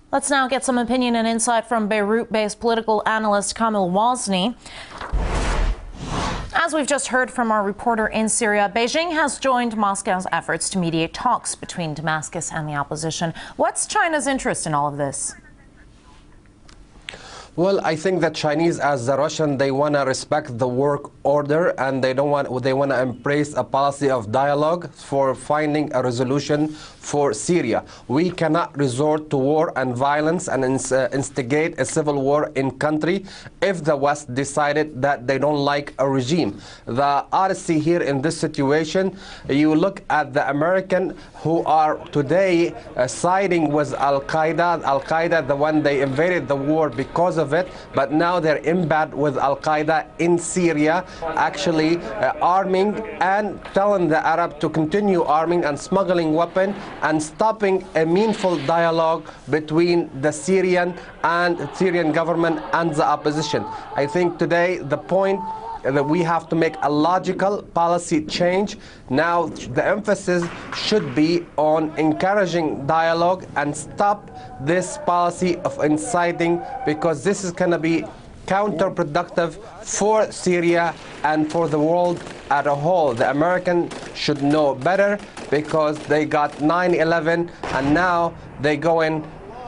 Let's now get some opinion and insight from Beirut-based political analyst Kamel Wazne. As we've just heard from our reporter in Syria, Beijing has joined Moscow's efforts to mediate talks between Damascus and the opposition. What's China's interest in all of this? Well, I think that Chinese, as the Russian, they want to respect the work order, and they want to embrace a policy of dialogue for finding a resolution for Syria. We cannot resort to war and violence and instigate a civil war in country if the West decided that they don't like a regime. The odyssey here in this situation, you look at the American who are today siding with Al-Qaeda. Al-Qaeda, the one they invaded the war because of it, but now they're in bed with Al-Qaeda in Syria, actually arming and telling the Arab to continue arming and smuggling weapons and stopping a meaningful dialogue between the Syrian government and the opposition. I think today the point that we have to make a logical policy change. Now the emphasis should be on encouraging dialogue and stop this policy of inciting, because this is going to be counterproductive for Syria and for the world as a whole. The Americans should know better, because they got 9/11 and now they go in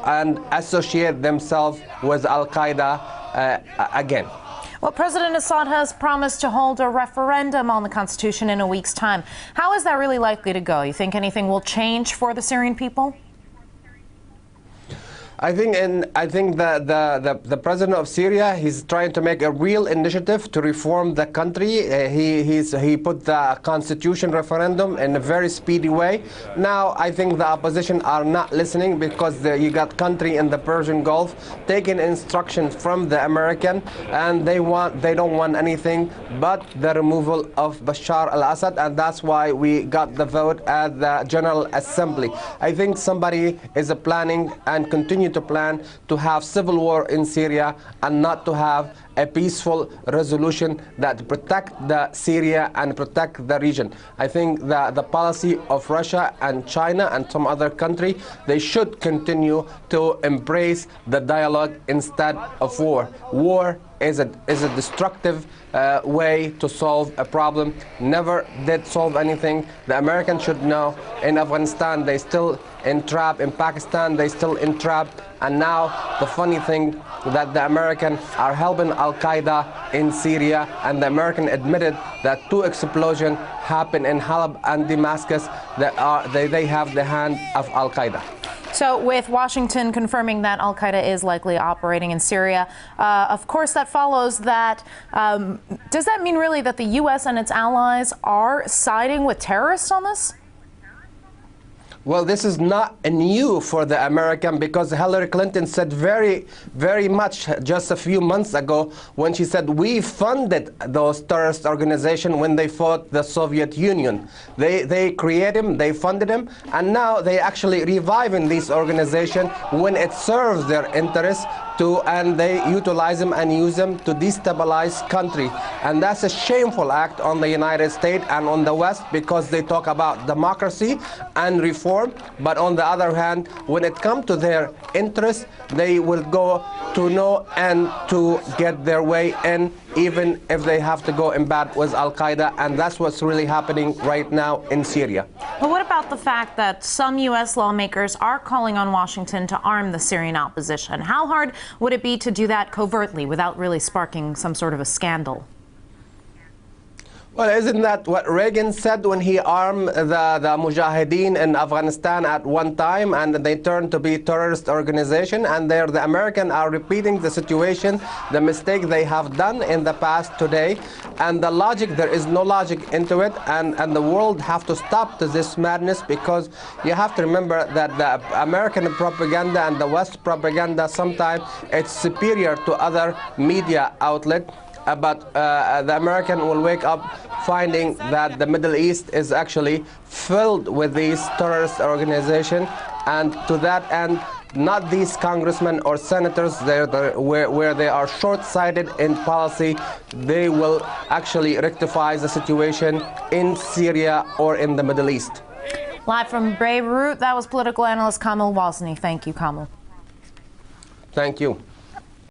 and associate themselves with Al-Qaeda again. Well, President Assad has promised to hold a referendum on the constitution in a week's time. How is that really likely to go? You think anything will change for the Syrian people? I think the president of Syria, he's trying to make a real initiative to reform the country. He put the constitution referendum in a very speedy way. Now I think the opposition are not listening, because you got country in the Persian Gulf taking instructions from the American, and they don't want anything but the removal of Bashar al-Assad, and that's why we got the vote at the General Assembly. I think somebody is planning and continue to plan to have civil war in Syria and not to have a peaceful resolution that protect the Syria and protect the region. I think that the policy of Russia and China and some other country, they should continue to embrace the dialogue instead of war. War is a destructive way to solve a problem. Never did solve anything. The Americans should know in Afghanistan they still entrapped, in Pakistan they still entrapped, and now the funny thing that the Americans are helping Al-Qaeda in Syria, and the American admitted that 2 explosions happened in Halab and Damascus that they have the hand of Al-Qaeda. So with Washington confirming that Al-Qaeda is likely operating in Syria, of course that follows that. Does that mean really that the U.S. and its allies are siding with terrorists on this? Well, this is not new for the American, because Hillary Clinton said very much just a few months ago when she said we funded those terrorist organizations when they fought the Soviet Union. They created them, they funded them, and now they actually reviving these organizations when it serves their interests and they utilize them and use them to destabilize country. And that's a shameful act on the United States and on the West, because they talk about democracy and reform, but on the other hand, when it comes to their interests, they will go to no end to get their way in, even if they have to go in bed with Al-Qaeda, and that's what's really happening right now in Syria. But what about the fact that some U.S. lawmakers are calling on Washington to arm the Syrian opposition? How hard would it be to do that covertly without really sparking some sort of a scandal? Well, isn't that what Reagan said when he armed the Mujahideen in Afghanistan at one time, and they turned to be terrorist organization? And the Americans are repeating the situation, the mistake they have done in the past today. And the logic, there is no logic into it, and the world have to stop to this madness, because you have to remember that the American propaganda and the West propaganda sometimes it's superior to other media outlets. But the American will wake up finding that the Middle East is actually filled with these terrorist organizations, and to that end, not these congressmen or senators where they are short-sighted in policy, they will actually rectify the situation in Syria or in the Middle East. Live from Beirut, that was political analyst Kamel Wazne. Thank you, Kamel. Thank you.